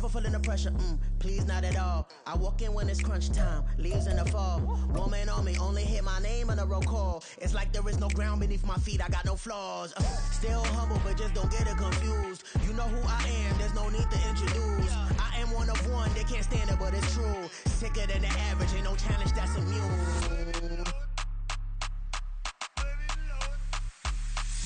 never feeling the pressure, please not at all. I walk in when it's crunch time, leaves in the fall. Woman on me, only hit my name on a roll call. It's like there is no ground beneath my feet, I got no flaws. Still humble, but just don't get it confused. You know who I am, there's no need to introduce. I am one of one, they can't stand it, but it's true. Sicker than the average, ain't no challenge that's immune.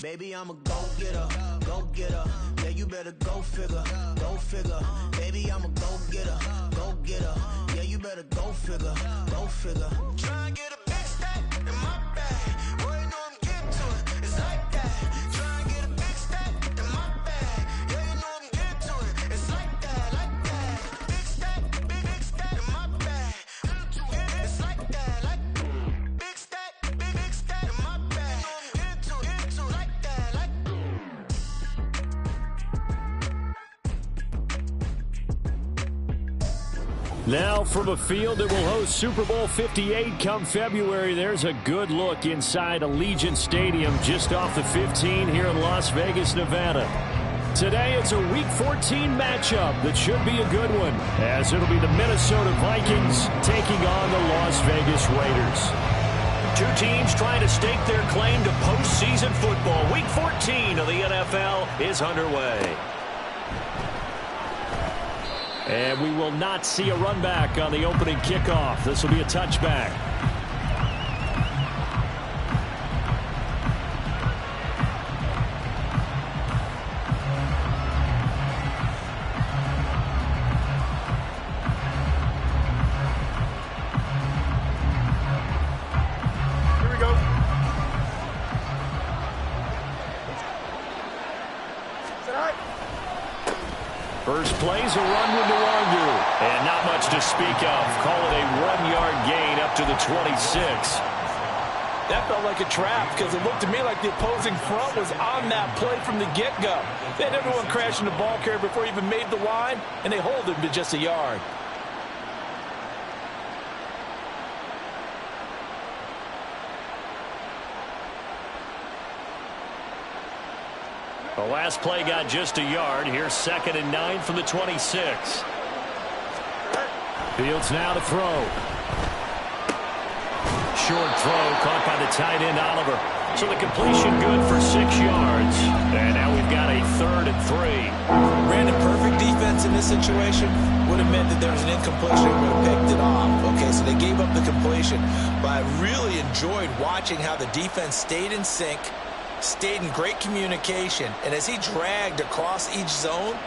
Baby, I'm a go-getter, go-getter. Yeah, you better go figure, go figure. Baby, I'm a go-getter, go-getter. Yeah, you better go figure, go figure. Try and get a big stack in my bag. Boy, you know I'm getting to it, it's like that. Try and get a big stack in my bag. Yeah, you know I'm getting to it, it's like that, like that. Big stack, big stack in my bag. It's like that, like big stack in my bag. Into like that, like. Now from a field that will host Super Bowl 58 come February, there's a good look inside Allegiant Stadium just off the 15 here in Las Vegas, Nevada. Today it's a Week 14 matchup that should be a good one, as it'll be the Minnesota Vikings taking on the Las Vegas Raiders. Two teams trying to stake their claim to postseason football. Week 14 of the NFL is underway. And we will not see a run back on the opening kickoff. This will be a touchback. Here we go. Is that all right? First play's a run with Nwangu. And not much to speak of. Call it a 1-yard gain up to the 26. That felt like a trap because it looked to me like the opposing front was on that play from the get-go. They had everyone crashing the ball carrier before he even made the line, and they hold him to just a yard. The last play got just a yard. Here's 2nd and 9 from the 26. Fields now to throw. Short throw caught by the tight end, Oliver. So the completion good for 6 yards. And now we've got a 3rd and 3. Brandon, perfect defense in this situation would have meant that there was an incompletion and would have picked it off. Okay, so they gave up the completion. But I really enjoyed watching how the defense stayed in sync, stayed in great communication, and as he dragged across each zone,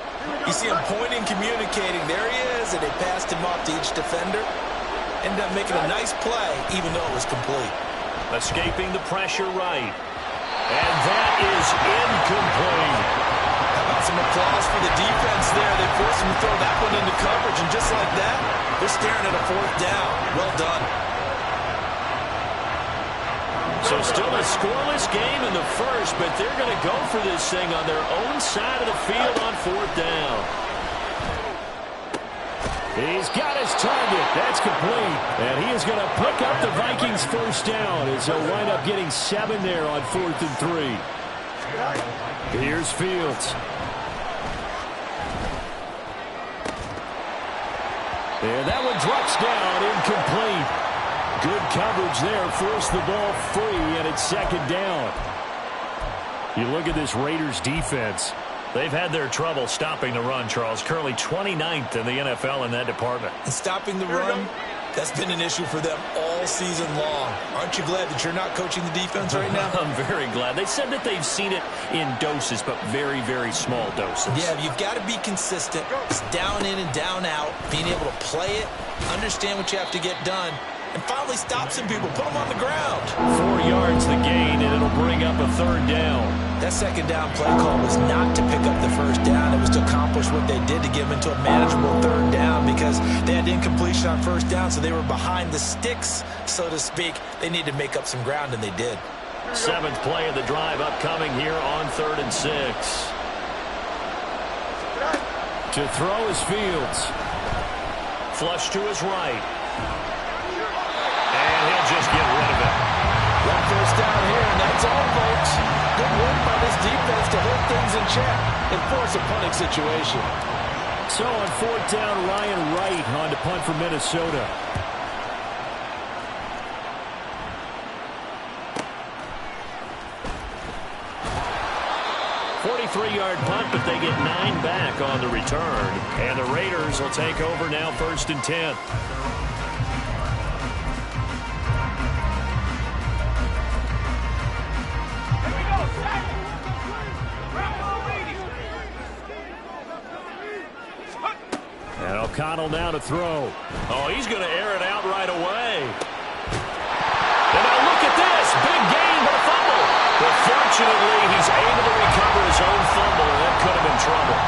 you see him pointing, communicating. There he is, and they passed him off to each defender. Ended up making a nice play, even though it was complete. Escaping the pressure right. And that is incomplete. How about some applause for the defense there? They forced him to throw that one into coverage, and just like that, they're staring at a 4th down. Well done. So still a scoreless game in the first, but they're going to go for this thing on their own side of the field on 4th down. He's got his target. That's complete. And he is going to pick up the Vikings' 1st down as they'll wind up getting 7 there on 4th and 3. Here's Fields. And that one drops down, incomplete. Good coverage there, forced the ball free, and it's 2nd down. You look at this Raiders defense. They've had their trouble stopping the run, Charles. Currently 29th in the NFL in that department. And stopping the run, that's been an issue for them all season long. Aren't you glad that you're not coaching the defense right now? I'm very glad. They said that they've seen it in doses, but very, very small doses. Yeah, you've got to be consistent. It's down in and down out, being able to play it, understand what you have to get done, and finally stop some people, put them on the ground. 4 yards the gain, and it'll bring up a 3rd down. That 2nd down play call was not to pick up the 1st down. It was to accomplish what they did to get them into a manageable 3rd down because they had incompletion on 1st down, so they were behind the sticks, so to speak. They needed to make up some ground, and they did. 7th play of the drive upcoming here on 3rd and 6. To throw is Fields. Flush to his right. And he'll just get rid of it. 1 first down here, and that's all, folks. Good work by this defense to hold things in check and force a punting situation. So on fourth down, Ryan Wright on to punt for Minnesota. Three-yard punt, but they get 9 back on the return. And the Raiders will take over now, 1st and 10. And O'Connell now to throw. Oh, he's going to air it out right away. And now look at this. Big gain, but a fumble. But fortunately, he's able to recover his own fumble, and that could have been trouble.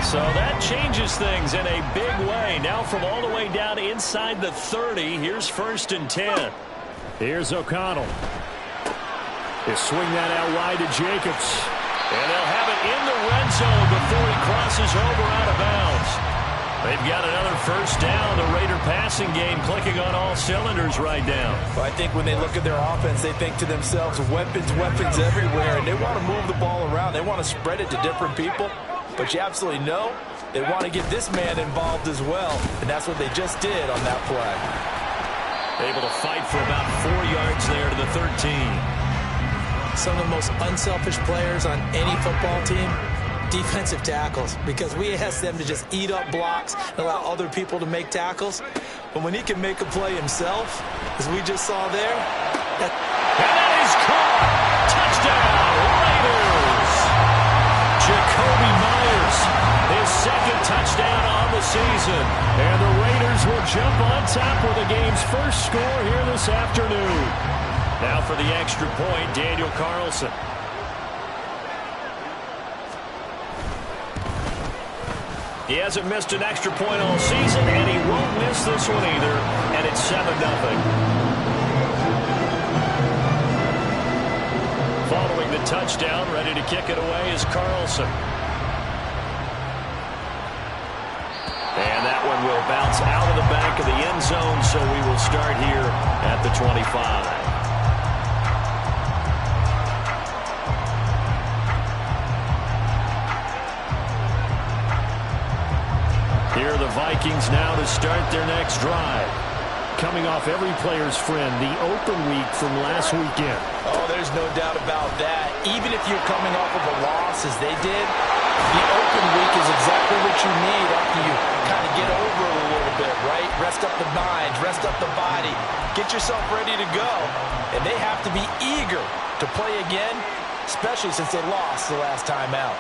So that changes things in a big way. Now from all the way down inside the 30, here's 1st and 10. Here's O'Connell. They swing that out wide to Jacobs. And they'll have it in the red zone before he crosses over out of bounds. They've got another 1st down. The Raider passing game clicking on all cylinders right now. Well, I think when they look at their offense, they think to themselves, weapons, weapons everywhere, and they want to move the ball around. They want to spread it to different people. But you absolutely know they want to get this man involved as well, and that's what they just did on that play. Able to fight for about 4 yards there to the 13. Some of the most unselfish players on any football team, defensive tackles, because we ask them to just eat up blocks and allow other people to make tackles. But when he can make a play himself, as we just saw there, and that is caught. Touchdown, Raiders. Jacoby Myers, his 2nd touchdown on the season. And the Raiders will jump on top with the game's first score here this afternoon. Now for the extra point, Daniel Carlson. He hasn't missed an extra point all season, and he won't miss this one either. And it's 7-0. Following the touchdown, ready to kick it away is Carlson. And that one will bounce out of the back of the end zone, so we will start here at the 25. Here are the Vikings now to start their next drive. Coming off every player's friend, the open week from last weekend. Oh, there's no doubt about that. Even if you're coming off of a loss as they did, the open week is exactly what you need after you kind of get over it a little bit, right? Rest up the mind, rest up the body, get yourself ready to go. And they have to be eager to play again, especially since they lost the last time out.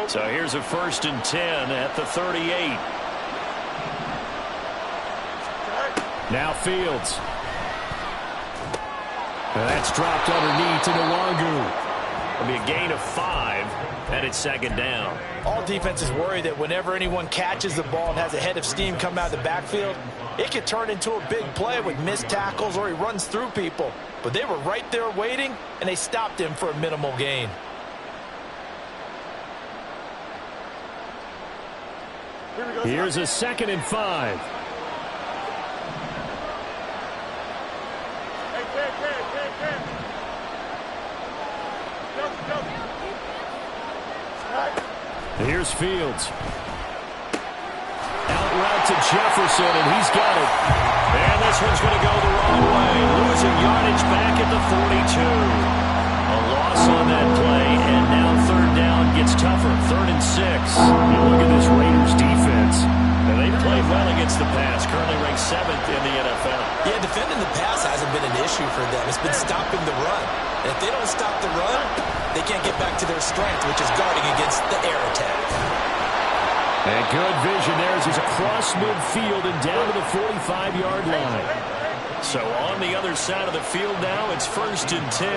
So here's a 1st and 10 at the 38. Now Fields. And that's dropped underneath to Nwangu. It'll be a gain of 5, and it's 2nd down. All defenses worry that whenever anyone catches the ball and has a head of steam come out of the backfield, it could turn into a big play with missed tackles or he runs through people. But they were right there waiting, and they stopped him for a minimal gain. Here's a 2nd and 5. Here's Fields. Out route to Jefferson, and he's got it. And this one's going to go the wrong way. Losing yardage back at the 42. A loss on that play, and now 3rd down gets tougher. 3rd and 6. You look at this Raiders defense, and they've played well against the pass. Currently ranked 7th in the NFL. yeah, defending the pass hasn't been an issue for them. It's been stopping the run. And if they don't stop the run, they can't get back to their strength, which is guarding against the air attack. And good vision there as he's across midfield and down to the 45-yard line. So on the other side of the field now, it's 1st and 10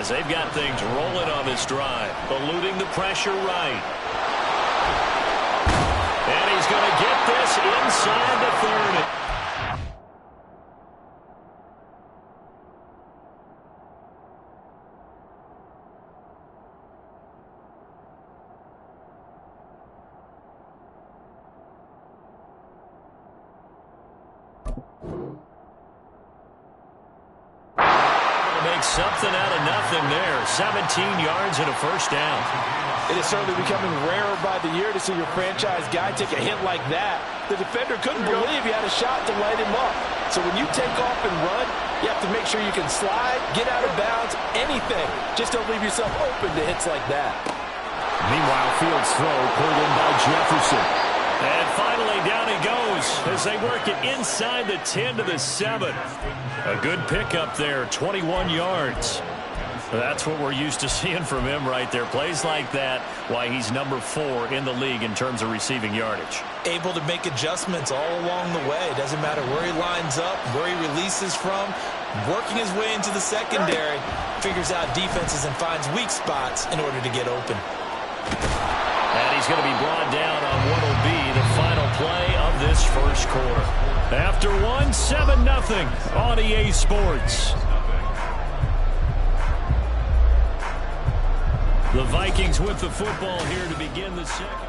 as they've got things rolling on this drive. Eluding the pressure right. And he's going to get this inside the 30. Make something out of nothing there. 17 yards and a first down. It is certainly becoming rarer by the year to see your franchise guy take a hit like that. The defender couldn't believe he had a shot to light him up. So when you take off and run, you have to make sure you can slide, get out of bounds, anything. Just don't leave yourself open to hits like that. Meanwhile, Fields' throw pulled in by Jefferson. And finally, down he goes as they work it inside the 10 to the 7. A good pickup there, 21 yards. That's what we're used to seeing from him right there. Plays like that, why he's number 4 in the league in terms of receiving yardage. Able to make adjustments all along the way. Doesn't matter where he lines up, where he releases from. Working his way into the secondary, figures out defenses and finds weak spots in order to get open. And he's going to be brought down on what will be the final play of this first quarter. After 7-0 on EA Sports. The Vikings with the football here to begin the second.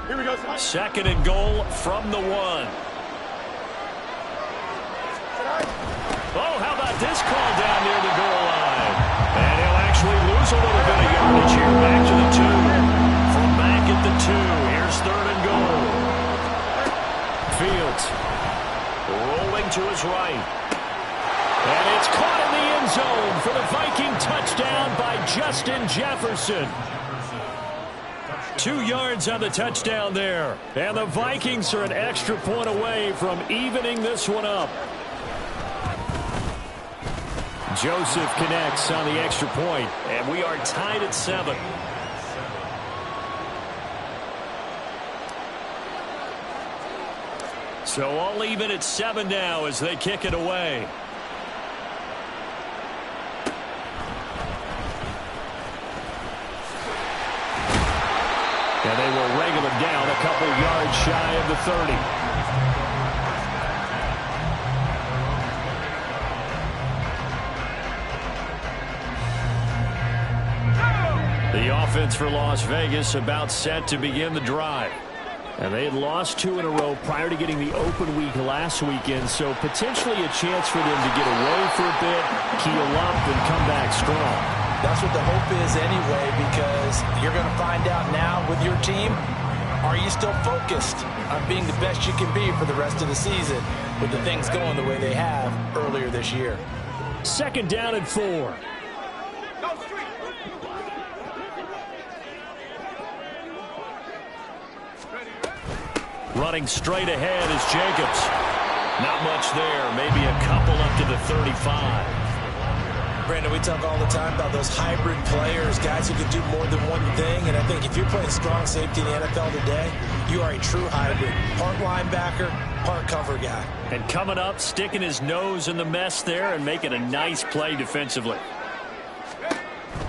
Here we go. Second and goal from the 1. Oh, how about this call down near the goal line? And he'll actually lose a little bit of yardage here. Back to the 2. From back at the 2. Here's third and goal. Fields rolling to his right. And it's caught in the end zone for the Viking touchdown by Justin Jefferson. 2 yards on the touchdown there. And the Vikings are an extra point away from evening this one up. Joseph connects on the extra point, and we are tied at 7. So all even at 7 now as they kick it away. And they will wrangle him down a couple yards shy of the 30. The offense for Las Vegas about set to begin the drive. And they had lost 2 in a row prior to getting the open week last weekend, so potentially a chance for them to get away for a bit, keel up, and come back strong. That's what the hope is anyway, because you're going to find out now with your team, are you still focused on being the best you can be for the rest of the season with the things going the way they have earlier this year? Second down and 4. Running straight ahead is Jacobs. Not much there. Maybe a couple up to the 35. Brandon, we talk all the time about those hybrid players, guys who can do more than one thing. And I think if you're playing strong safety in the NFL today, you are a true hybrid. Part linebacker, part cover guy. And coming up, sticking his nose in the mess there and making a nice play defensively.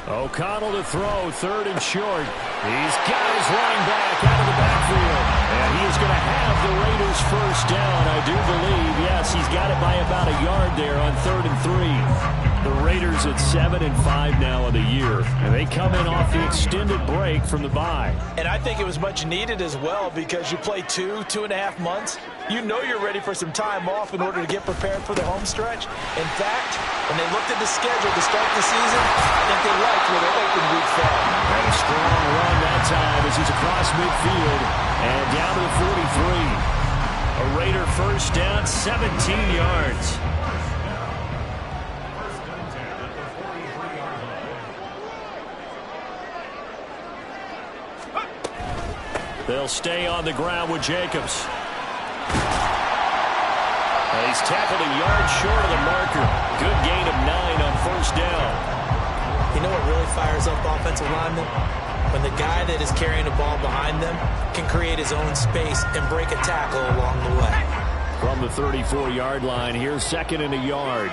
O'Connell to throw, third and short. He's got his running back out of the backfield. And he is going to have the Raiders first down, I do believe. Yes, he's got it by about a yard there on 3rd and 3. The Raiders at 7-5 now of the year. And they come in off the extended break from the bye. And I think it was much needed as well because you play 2.5 months. You know you're ready for some time off in order to get prepared for the home stretch. In fact, when they looked at the schedule to start the season, I think they liked where their open week fell. And a strong run that time as he's across midfield and down to the 43. A Raider first down, 17 yards. They'll stay on the ground with Jacobs. And he's tackled a yard short of the marker. Good gain of 9 on first down. You know what really fires up offensive linemen? When the guy that is carrying the ball behind them can create his own space and break a tackle along the way. From the 34-yard line, here's second and a yard.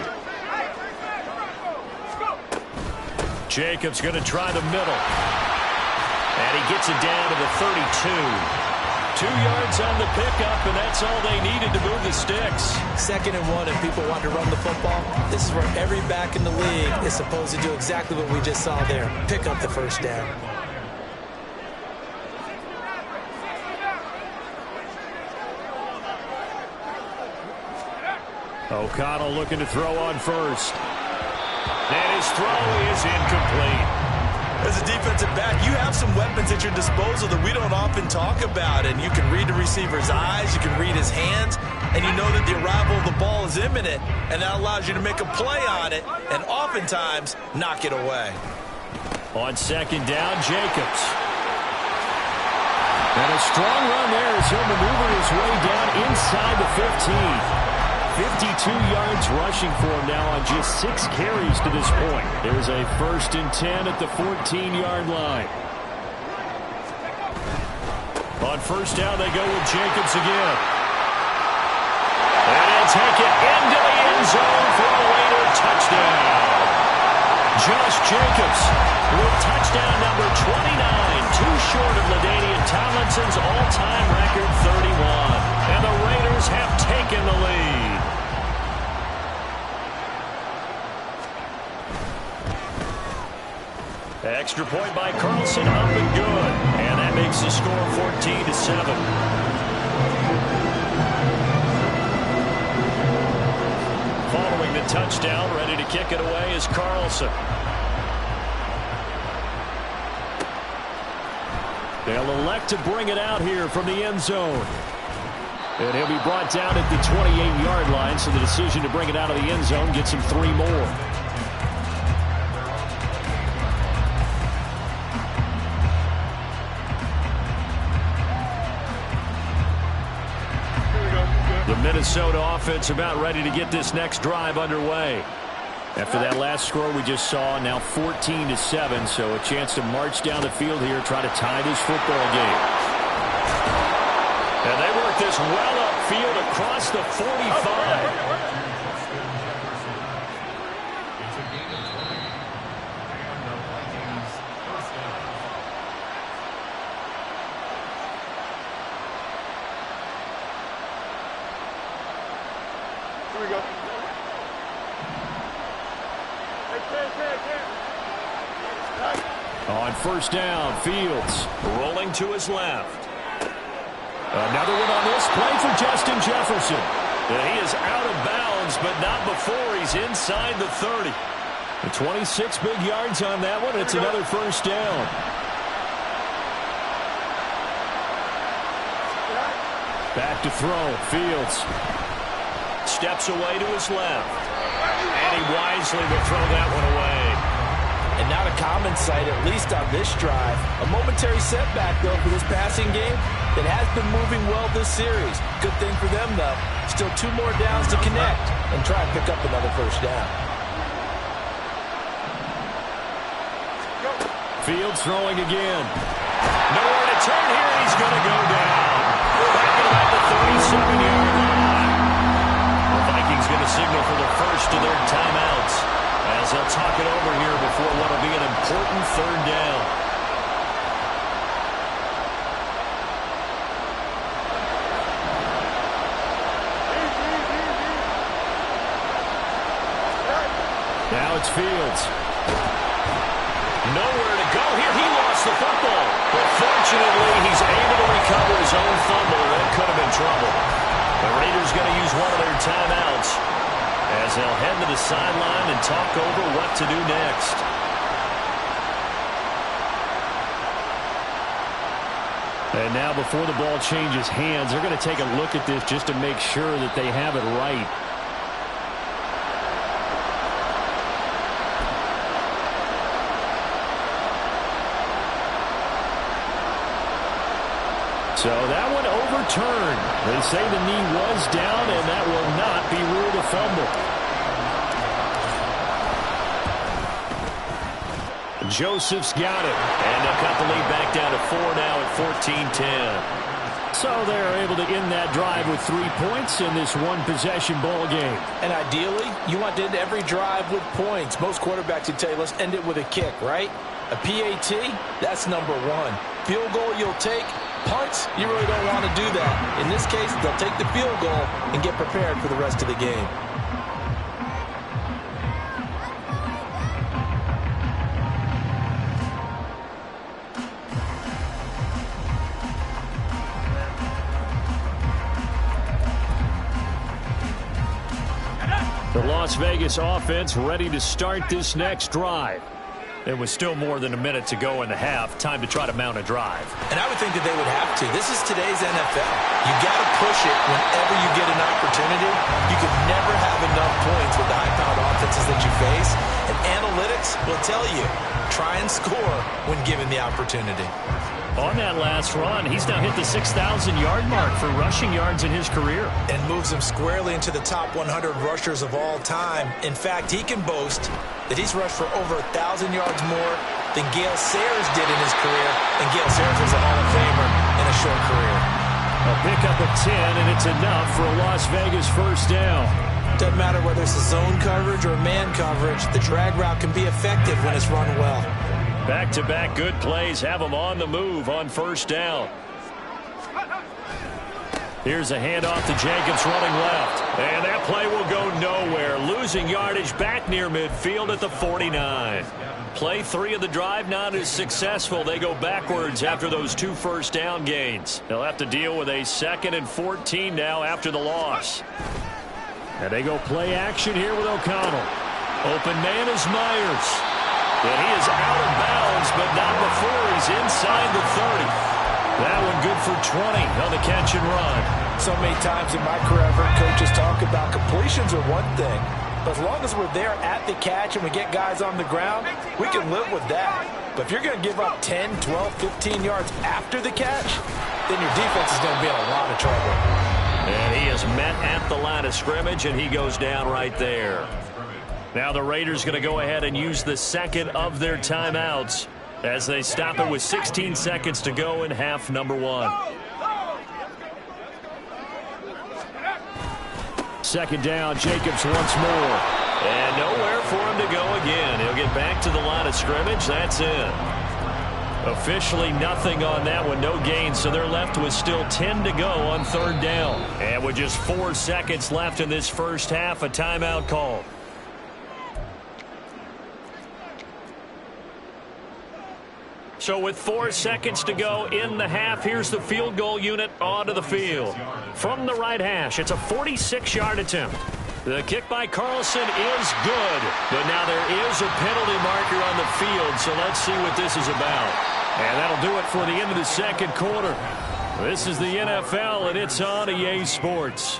Jacobs going to try the middle. And he gets it down to the 32. 2 yards on the pickup, and that's all they needed to move the sticks. 2nd and 1, and people want to run the football. This is where every back in the league is supposed to do exactly what we just saw there. Pick up the first down. O'Connell looking to throw on first. And his throw is incomplete. As a defensive back, you have some weapons at your disposal that we don't often talk about. And you can read the receiver's eyes, you can read his hands, and you know that the arrival of the ball is imminent. And that allows you to make a play on it and oftentimes knock it away. On 2nd down, Jacobs. And a strong run there as he'll maneuver his way down inside the 15. 52 yards rushing for him now on just 6 carries to this point. There's a 1st and 10 at the 14-yard line. On 1st down, they go with Jacobs again. And he'll take it into the end zone for a later touchdown. Josh Jacobs with touchdown number 29, too short of LaDainian Tomlinson's all-time record 31. And the Raiders have taken the lead. Extra point by Carlson, up and good. And that makes the score 14-7. Following the touchdown, ready to kick it away is Carlson. They'll elect to bring it out here from the end zone. And he'll be brought down at the 28-yard line, so the decision to bring it out of the end zone gets him 3 more. The Minnesota offense about ready to get this next drive underway. After that last score we just saw, now 14-7, so a chance to march down the field here, try to tie this football game. And they work this well upfield across the 45. Here we go. On 1st down, Fields rolling to his left. Another one on this play for Justin Jefferson. He is out of bounds, but not before he's inside the 30. 26 big yards on that one. It's another 1st down. Back to throw. Fields steps away to his left. And he wisely will throw that one away. And not a common sight, at least on this drive. A momentary setback, though, for this passing game that has been moving well this series. Good thing for them, though. Still 2 more downs to connect and try and pick up another 1st down. Fields throwing again. Nowhere to turn here. He's going to go down. Back at about the 37-yard line. The Vikings going to signal for the first of their timeouts as they'll talk it over here before what will be an important 3rd down. Now it's Fields. Nowhere to go here. He lost the football. But fortunately, he's able to recover his own fumble. That could have been trouble. The Raiders going to use one of their timeouts as they'll head to the sideline and talk over what to do next. And now before the ball changes hands, they're going to take a look at this just to make sure that they have it right. So that one overturned. They say the knee was down, and that will not be ruled a fumble. Joseph's got it. And they'll cut the lead back down to 4 now at 14-10. So they're able to end that drive with 3 points in this one-possession ball game. And ideally, you want to end every drive with points. Most quarterbacks would tell you, let's end it with a kick, right? A PAT, that's number 1. Field goal you'll take, Punts, you really don't want to do that. In this case, they'll take the field goal and get prepared for the rest of the game. The Las Vegas offense ready to start this next drive. There was still more than a minute to go in the half. Time to try to mount a drive. And I would think that they would have to. This is today's NFL. You got to push it whenever you get an opportunity. You can never have enough points with the high-powered offenses that you face. And analytics will tell you, try and score when given the opportunity. On that last run, he's now hit the 6,000-yard mark for rushing yards in his career. And moves him squarely into the top 100 rushers of all time. In fact, he can boast that he's rushed for over 1,000 yards more than Gale Sayers did in his career. And Gale Sayers was a Hall of Famer in a short career. A pickup of 10, and it's enough for a Las Vegas first down. Doesn't matter whether it's a zone coverage or man coverage. The drag route can be effective when it's run well. Back-to-back good plays have them on the move on first down. Here's a handoff to Jacobs running left. And that play will go nowhere. Losing yardage back near midfield at the 49. Play 3 of the drive not as successful. They go backwards after those 2 first down gains. They'll have to deal with a 2nd and 14 now after the loss. And they go play action here with O'Connell. Open man is Myers. And he is out of bounds, but not before he's inside the 30. That one good for 20 on the catch and run. So many times in my career, I've heard coaches talk about completions are one thing. But as long as we're there at the catch and we get guys on the ground, we can live with that. But if you're going to give up 10, 12, 15 yards after the catch, then your defense is going to be in a lot of trouble. And he is met at the line of scrimmage, and he goes down right there. Now the Raiders going to go ahead and use the 2nd of their timeouts as they stop it with 16 seconds to go in half number 1. 2nd down, Jacobs once more. And nowhere for him to go again. He'll get back to the line of scrimmage. That's it. Officially nothing on that one, no gain, so they're left with still 10 to go on 3rd down. And with just 4 seconds left in this first half, a timeout call. So with 4 seconds to go in the half, here's the field goal unit onto the field. From the right hash, it's a 46-yard attempt. The kick by Carlson is good, but now there is a penalty marker on the field, so let's see what this is about. And that'll do it for the end of the 2nd quarter. This is the NFL, and it's on EA Sports.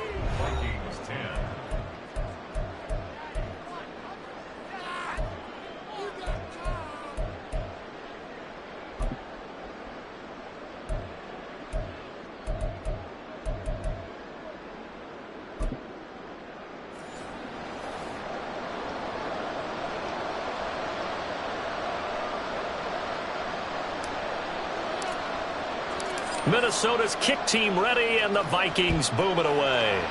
Minnesota's kick team ready, and the Vikings boom it away.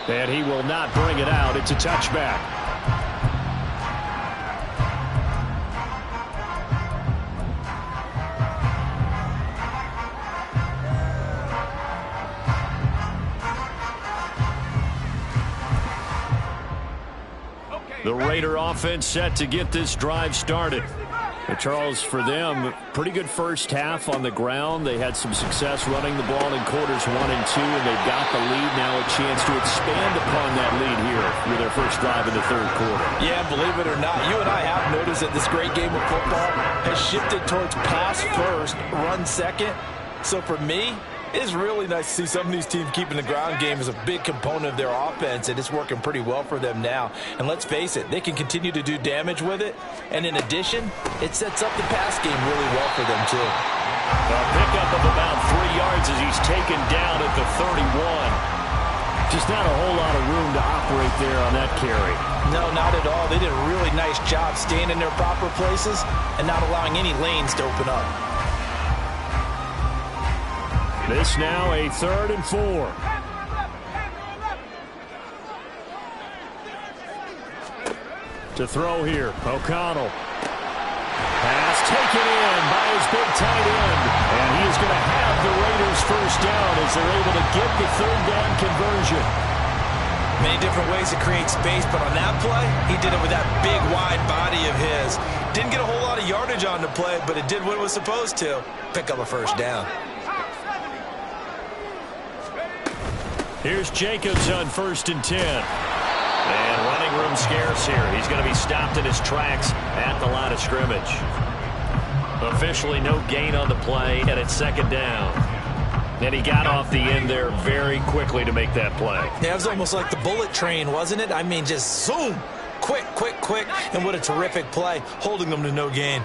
And he will not bring it out. It's a touchback. The Raider offense set to get this drive started. Charles, for them, pretty good first half on the ground. They had some success running the ball in quarters 1 and 2, and they've got the lead now, a chance to expand upon that lead here with their first drive in the 3rd quarter. Yeah, believe it or not, you and I have noticed that this great game of football has shifted towards pass first, run second. So for me, it's really nice to see some of these teams keeping the ground game as a big component of their offense, and it's working pretty well for them now. And let's face it, they can continue to do damage with it. And in addition, it sets up the pass game really well for them, too. A pickup of about 3 yards as he's taken down at the 31. Just not a whole lot of room to operate there on that carry. No, not at all. They did a really nice job staying in their proper places and not allowing any lanes to open up. This now a 3rd and 4. To throw here, O'Connell. Pass taken in by his big tight end. And he is going to have the Raiders first down as they're able to get the third down conversion. Many different ways to create space, but on that play, he did it with that big, wide body of his. Didn't get a whole lot of yardage on the play, but it did what it was supposed to. Pick up a first down. Here's Jacobs on 1st and 10. And running room scarce here. He's going to be stopped in his tracks at the line of scrimmage. Officially no gain on the play, and it's 2nd down. And he got off the end there very quickly to make that play. Yeah, it was almost like the bullet train, wasn't it? I mean, just zoom. Quick, quick, quick. And what a terrific play, holding them to no gain.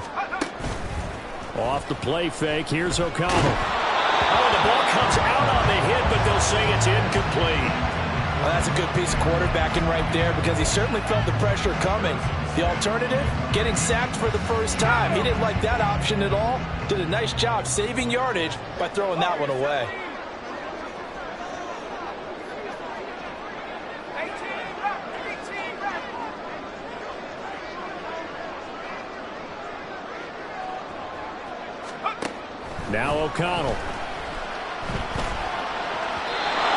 Off the play fake, here's O'Connell. Oh, the ball comes out on the hit, but they'll say it's incomplete. Well, that's a good piece of quarterbacking right there because he certainly felt the pressure coming. The alternative, getting sacked for the first time. He didn't like that option at all. Did a nice job saving yardage by throwing that one away. Now O'Connell.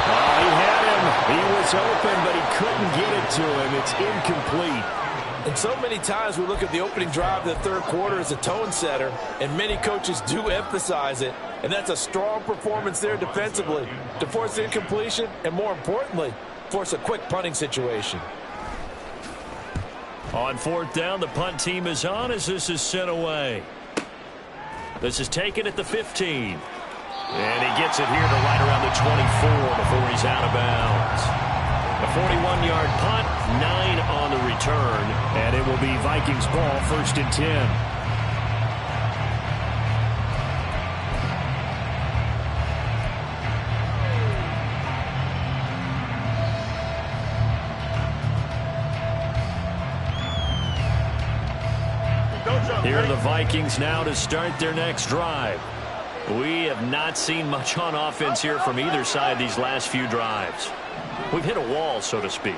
Oh, he had him. He was open, but he couldn't get it to him. It's incomplete. And so many times we look at the opening drive of the third quarter as a tone setter, and many coaches do emphasize it. And that's a strong performance there defensively to force incompletion and, more importantly, force a quick punting situation. On 4th down, the punt team is on as this is sent away. This is taken at the 15. And he gets it here to right around the 24 before he's out of bounds. A 41-yard punt, 9 on the return, and it will be Vikings ball 1st and 10. Here are the Vikings now to start their next drive. We have not seen much on offense here from either side these last few drives. We've hit a wall, so to speak.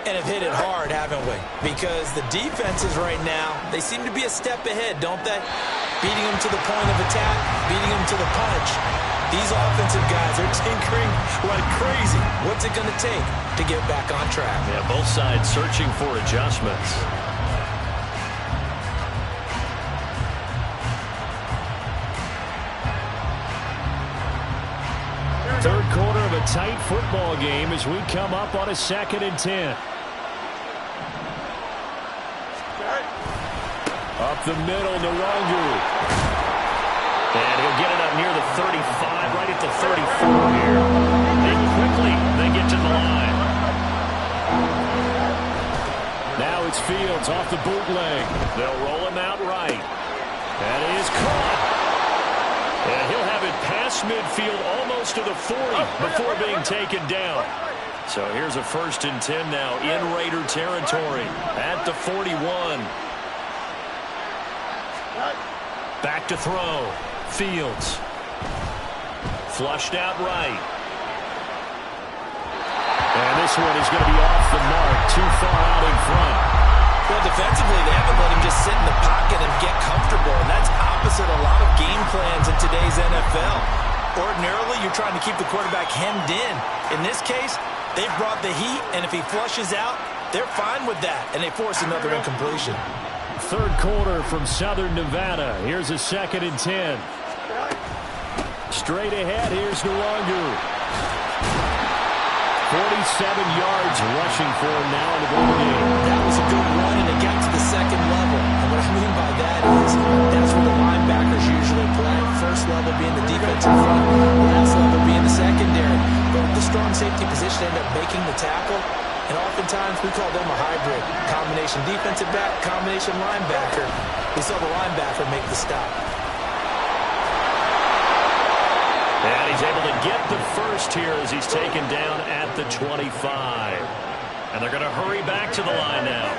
And have hit it hard, haven't we? Because the defenses right now, they seem to be a step ahead, don't they? Beating them to the point of attack, beating them to the punch. These offensive guys are tinkering like crazy. What's it going to take to get back on track? Yeah, both sides searching for adjustments. Third quarter of a tight football game as we come up on a 2nd and 10. Up the middle, Narangu. And he'll get it up near the 35, right at the 34 here. And quickly, they get to the line. Now it's Fields off the bootleg. They'll roll him out right. That is caught. And he'll have it past midfield almost to the 40 before being taken down. So here's a 1st and 10 now in Raider territory at the 41. Back to throw. Fields. Flushed out right. And this one is going to be off the mark, too far out in front. Well, defensively, they haven't let him just sit in the pocket and get comfortable, and that's opposite a lot of game plans in today's NFL. Ordinarily, you're trying to keep the quarterback hemmed in. In this case, they've brought the heat, and if he flushes out, they're fine with that, and they force another incompletion. Third quarter from Southern Nevada. Here's a 2nd and 10. Straight ahead, here's Narangu. 47 yards rushing for him now in the ball game. That was a good run, and it got to the 2nd level. And what I mean by that is that's where the linebackers usually play. First level being the defensive front, last level being the secondary. But the strong safety position ended up making the tackle, and oftentimes we call them a hybrid. Combination defensive back, combination linebacker. We saw the linebacker make the stop. And he's able to get the first here as he's taken down at the 25. And they're going to hurry back to the line now.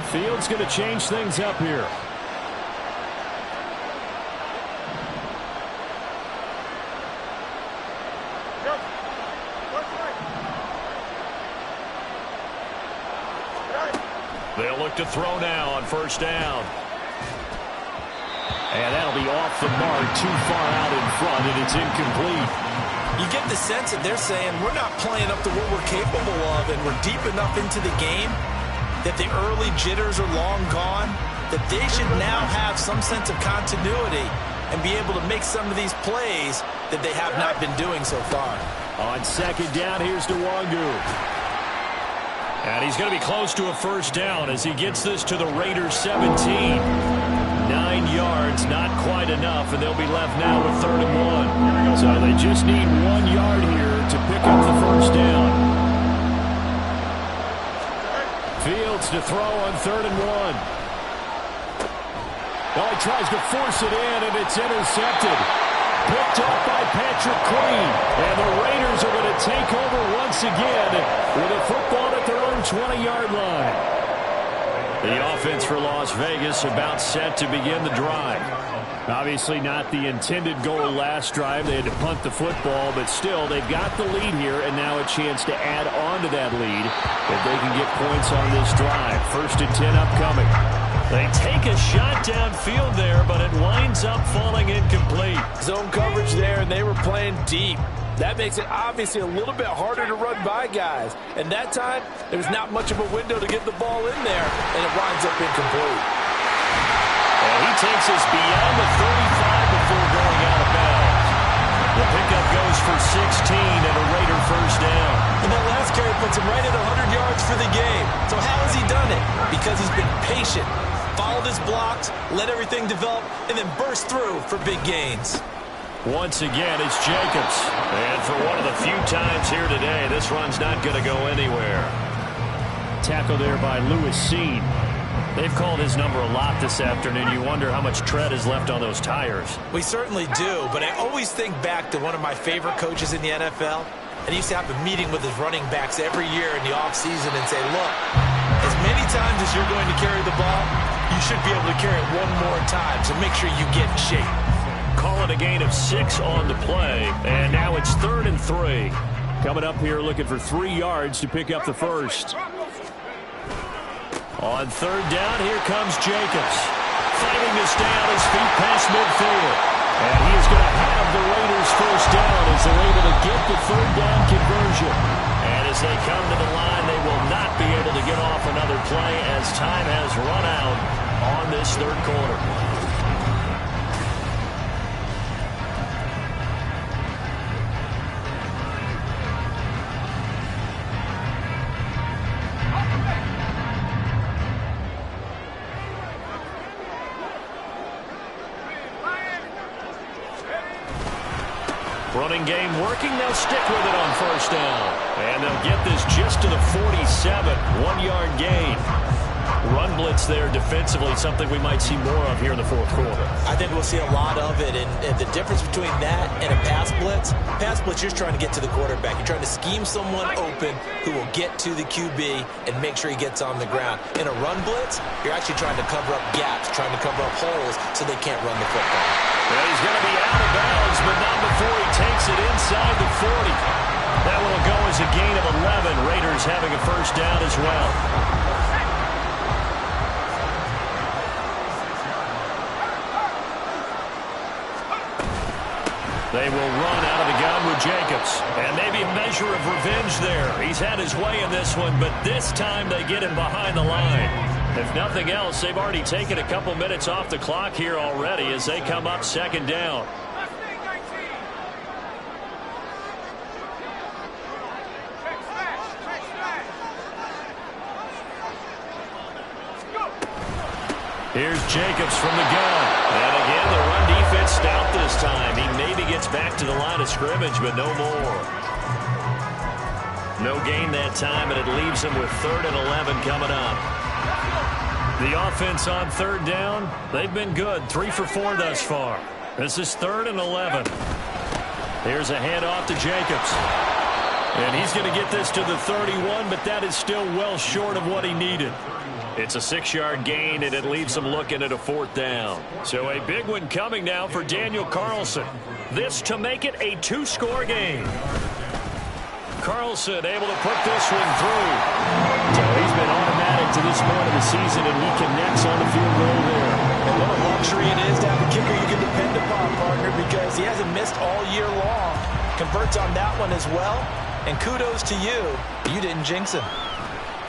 Fields going to change things up here. They'll look to throw now on 1st down. And that'll be off the mark, too far out in front, and it's incomplete. You get the sense that they're saying we're not playing up to what we're capable of, and we're deep enough into the game that the early jitters are long gone, that they should now have some sense of continuity and be able to make some of these plays that they have not been doing so far. On second down, here's Nwangu. And he's going to be close to a first down as he gets this to the Raiders 17. 9 yards, not quite enough, and they'll be left now with 3rd and 1. So they just need 1 yard here to pick up the first down. Fields to throw on 3rd and 1. Oh, he tries to force it in, and it's intercepted. Picked up by Patrick Queen. And the Raiders are going to take over once again with a football at their own 20-yard line. The offense for Las Vegas about set to begin the drive. Obviously not the intended goal last drive. They had to punt the football, but still they've got the lead here and now a chance to add on to that lead if they can get points on this drive. 1st and 10 upcoming. They take a shot downfield there, but it winds up falling incomplete. Zone coverage there, and they were playing deep. That makes it obviously a little bit harder to run by guys. And that time, there was not much of a window to get the ball in there, and it winds up incomplete. And he takes us beyond the 35 before going out of bounds. The pickup goes for 16 and a Raider first down. And that last carry puts him right at 100 yards for the game. So how has he done it? Because he's been patient, followed his blocks, let everything develop, and then burst through for big gains. Once again, it's Jacobs. And for one of the few times here today, this run's not going to go anywhere. Tackle there by Lewis Seen. They've called his number a lot this afternoon. You wonder how much tread is left on those tires. We certainly do, but I always think back to one of my favorite coaches in the NFL. And he used to have a meeting with his running backs every year in the offseason and say, look, as many times as you're going to carry the ball, you should be able to carry it one more time, so make sure you get in shape. Call it a gain of 6 on the play, and now it's 3rd and 3. Coming up here looking for 3 yards to pick up the first. On 3rd down, here comes Jacobs. Fighting to stay on his feet past midfield. And he is going to have the Raiders first down as they're able to get the 3rd down conversion. And as they come to the line, they will not be able to get off another play as time has run out on this 3rd quarter. Running game working. They'll stick with it on first down. And they'll get this just to the 47. 1-yard gain. Run blitz there defensively, something we might see more of here in the 4th quarter. I think we'll see a lot of it. And the difference between that and a pass blitz, you're trying to get to the quarterback. You're trying to scheme someone open who will get to the QB and make sure he gets on the ground. In a run blitz, you're actually trying to cover up gaps, trying to cover up holes so they can't run the football. Well, he's going to be out of bounds, but not before he takes it inside the 40. That will go as a gain of 11. Raiders having a first down as well. They will run out of the gun with Jacobs. And maybe a measure of revenge there. He's had his way in this one, but this time they get him behind the line. If nothing else, they've already taken a couple minutes off the clock here already as they come up 2nd down. Here's Jacobs from the gun. And again, the run defense stout this time. He maybe gets back to the line of scrimmage, but no more. No gain that time, and it leaves him with 3rd and 11 coming up. The offense on 3rd down, they've been good. 3 for 4 thus far. This is 3rd and 11. Here's a handoff to Jacobs. And he's going to get this to the 31, but that is still well short of what he needed. It's a 6-yard gain, and it leaves him looking at a 4th down. So a big one coming now for Daniel Carlson. This to make it a 2-score game. Carlson able to put this one through. So he's been automatic to this point of the season, and he connects on the field goal there. And what a luxury it is to have a kicker you can depend upon, partner, because he hasn't missed all year long. Converts on that one as well. And kudos to you. You didn't jinx him.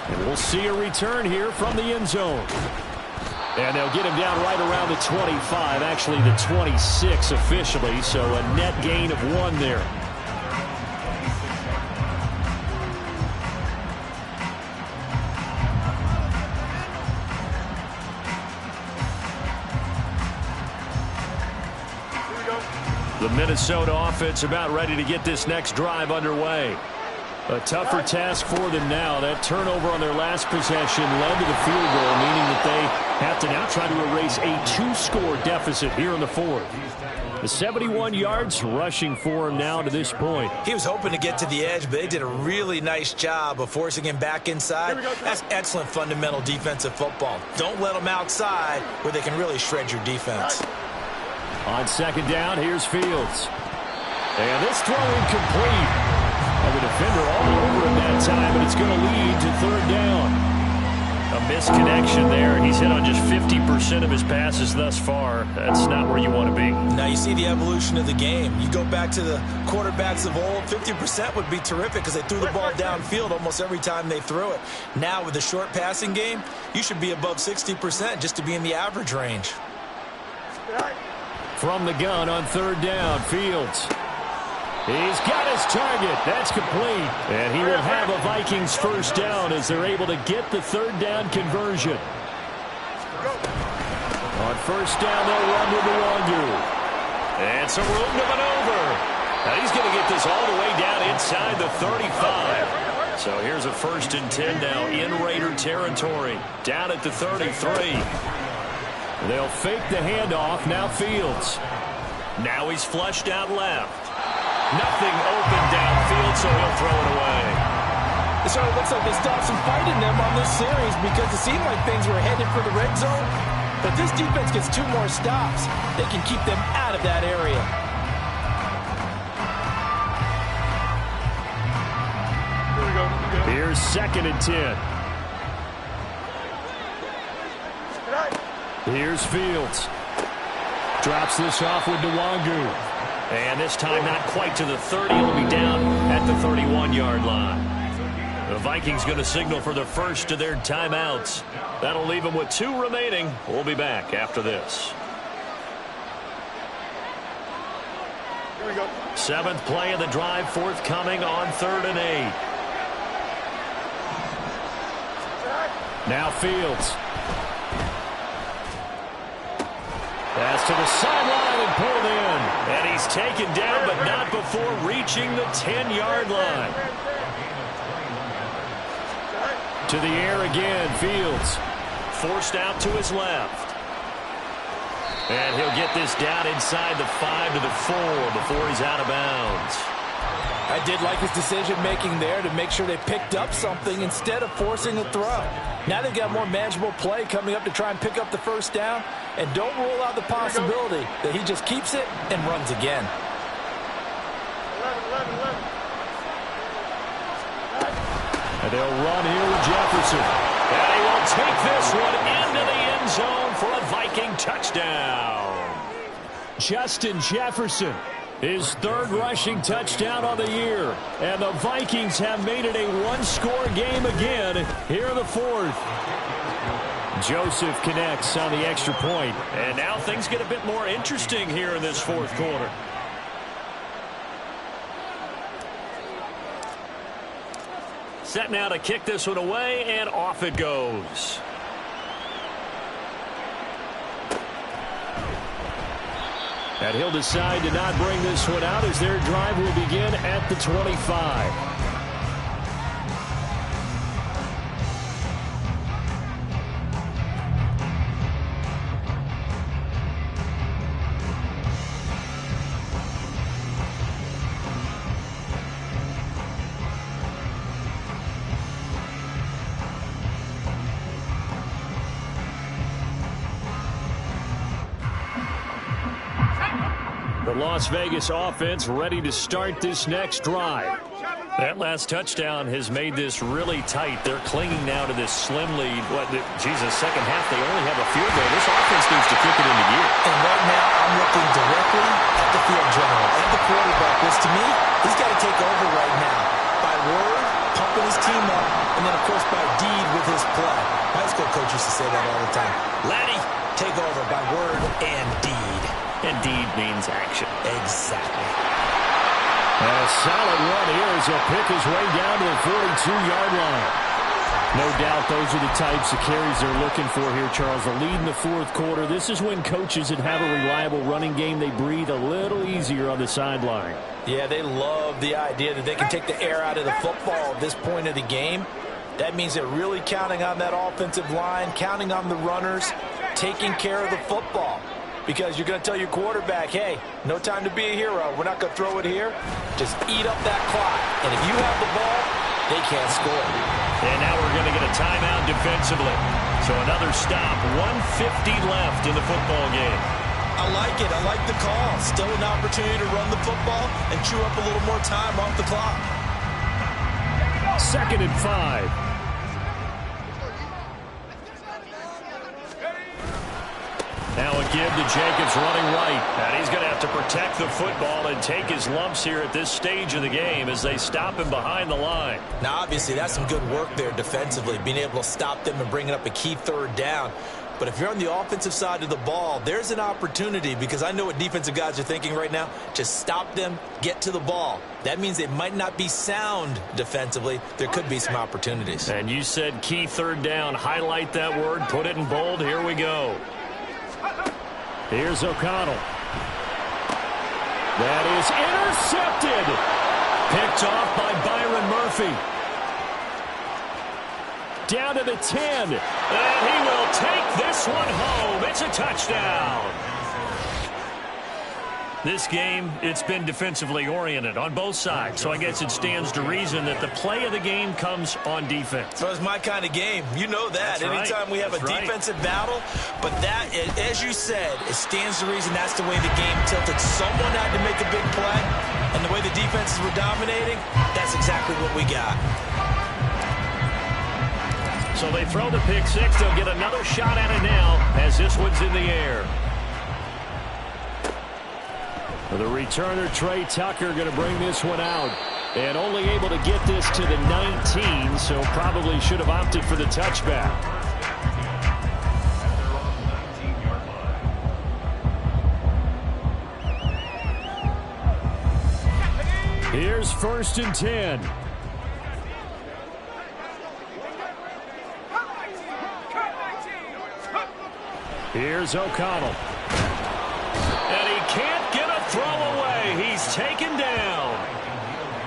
And we'll see a return here from the end zone. And they'll get him down right around the 25, actually the 26 officially, so a net gain of 1 there. The Minnesota offense about ready to get this next drive underway. A tougher task for them now. That turnover on their last possession led to the field goal, meaning that they have to now try to erase a 2-score deficit here in the fourth. The 71 yards rushing for him now to this point. He was hoping to get to the edge, but they did a really nice job of forcing him back inside. That's excellent fundamental defensive football. Don't let them outside where they can really shred your defense. On second down, here's Fields. And this throw incomplete. And the defender all over him that time, and it's going to lead to third down. A misconnection there. He's hit on just 50% of his passes thus far. That's not where you want to be. Now you see the evolution of the game. You go back to the quarterbacks of old, 50% would be terrific because they threw the ball downfield almost every time they threw it. Now with the short passing game, you should be above 60% just to be in the average range. From the gun on third down, Fields. He's got his target. That's complete. And he will have a Vikings first down as they're able to get the third down conversion. On first down, they'll run with Luongo. And some room to maneuver. Now he's going to get this all the way down inside the 35. So here's a 1st and 10 now in Raider territory. Down at the 33. They'll fake the handoff. Now Fields. Now he's flushed out left. Nothing open downfield, so he'll throw it away. It sort of looks like they stopped some fight in them on this series because it seemed like things were headed for the red zone. But if this defense gets 2 more stops, they can keep them out of that area. Here's 2nd and 10. Here's Fields. Drops this off with Luongo. And this time not quite to the 30. It'll be down at the 31-yard line. The Vikings going to signal for the first of their timeouts. That'll leave them with 2 remaining. We'll be back after this. Here we go. 7th play of the drive forthcoming on 3rd and 8. Now Fields. Pass to the sideline and pulled in. And he's taken down, but not before reaching the 10-yard line. To the air again, Fields. Forced out to his left. And he'll get this down inside the 5 to the 4 before he's out of bounds. I did like his decision-making there to make sure they picked up something instead of forcing a throw. Now they've got more manageable play coming up to try and pick up the first down. And don't rule out the possibility that he just keeps it and runs again. 11. And they'll run here with Jefferson. And he will take this one into the end zone for a Viking touchdown. Justin Jefferson, his 3rd rushing touchdown on the year. And the Vikings have made it a 1-score game again here in the 4th. Joseph connects on the extra point. And now things get a bit more interesting here in this 4th quarter. Set now to kick this one away, and off it goes. And he'll decide to not bring this one out as their drive will begin at the 25. The Las Vegas offense ready to start this next drive. That last touchdown has made this really tight. They're clinging now to this slim lead. Second half, they only have a field goal. This offense needs to kick it into gear. And right now, I'm looking directly at the field general and the quarterback, which to me, he's got to take over right now. By word, pumping his team up, and then, of course, by deed with his play. My high school coach used to say that all the time. Laddie, take over by word and deed. And deed means action. Exactly. A solid run here as he'll pick his way down to the 42-yard line. No doubt those are the types of carries they're looking for here, Charles. The lead in the fourth quarter. This is when coaches that have a reliable running game, they breathe a little easier on the sideline. Yeah, they love the idea that they can take the air out of the football at this point of the game. That means they're really counting on that offensive line, counting on the runners, taking care of the football. Because you're going to tell your quarterback, hey, no time to be a hero. We're not going to throw it here. Just eat up that clock. And if you have the ball, they can't score. And now we're going to get a timeout defensively. So another stop, 1:50 left in the football game. I like it. I like the call. Still an opportunity to run the football and chew up a little more time off the clock. 2nd and 5. Now a give to Jacobs running right. And he's going to have to protect the football and take his lumps here at this stage of the game as they stop him behind the line. Now, obviously, that's some good work there defensively, being able to stop them and bringing up a key third down. But if you're on the offensive side of the ball, there's an opportunity, because I know what defensive guys are thinking right now. Just stop them, get to the ball. That means they might not be sound defensively. There could be some opportunities. And you said key third down. Highlight that word. Put it in bold. Here we go. Here's O'Connell. That is intercepted. Picked off by Byron Murphy. Down to the 10. And he will take this one home. It's a touchdown. This game, it's been defensively oriented on both sides. So I guess it stands to reason that the play of the game comes on defense. So it's my kind of game. You know that. Anytime we have a defensive battle. But that, as you said, it stands to reason that's the way the game tilted. Someone had to make a big play. And the way the defenses were dominating, that's exactly what we got. So they throw the pick six. They'll get another shot at it now as this one's in the air. The returner, Trey Tucker, going to bring this one out. And only able to get this to the 19, so probably should have opted for the touchback. Here's 1st and 10. Here's O'Connell. And he can't get a throw away. He's taken down.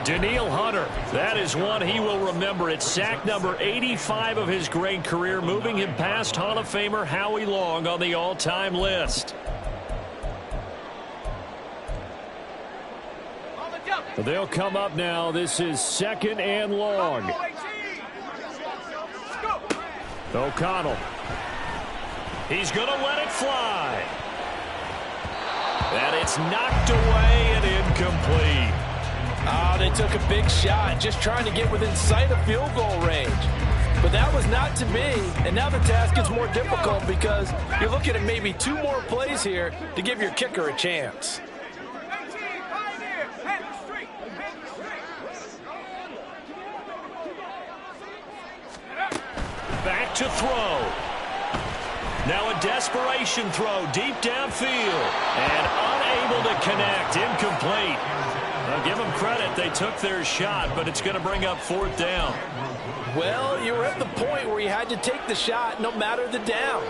Daniil Hunter, that is one he will remember. It's sack number 85 of his great career, moving him past Hall of Famer Howie Long on the all-time list. They'll come up now. This is 2nd and long. O'Connell. He's going to let it fly. And it's knocked away and incomplete. They took a big shot, just trying to get within sight of field goal range. But that was not to be, and now the task gets more difficult because you're looking at maybe 2 more plays here to give your kicker a chance. Back to throw. Now a desperation throw deep downfield. And unable to connect. Incomplete. I'll give them credit. They took their shot, but it's going to bring up 4th down. Well, you were at the point where you had to take the shot no matter the down.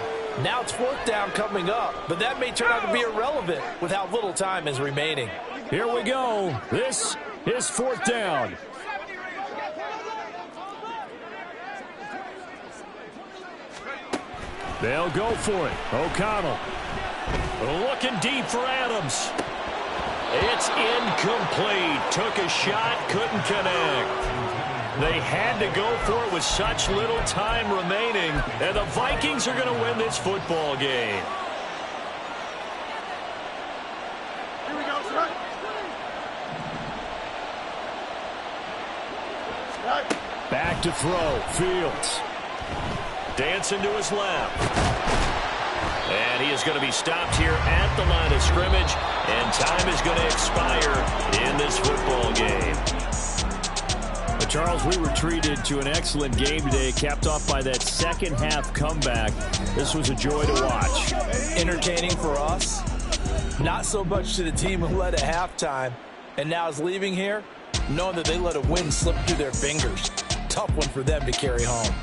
Now it's 4th down coming up, but that may turn out to be irrelevant with how little time is remaining. Here we go. This is 4th down. They'll go for it. O'Connell looking deep for Adams. It's incomplete. Took a shot, couldn't connect. They had to go for it with such little time remaining, and the Vikings are going to win this football game. Here we go, sir. to throw. Fields. Dancing to his left. And he is going to be stopped here at the line of scrimmage. And time is going to expire in this football game. But Charles, we were treated to an excellent game today, capped off by that second half comeback. This was a joy to watch. Entertaining for us. Not so much to the team who led at halftime and now is leaving here, knowing that they let a win slip through their fingers. Tough one for them to carry home.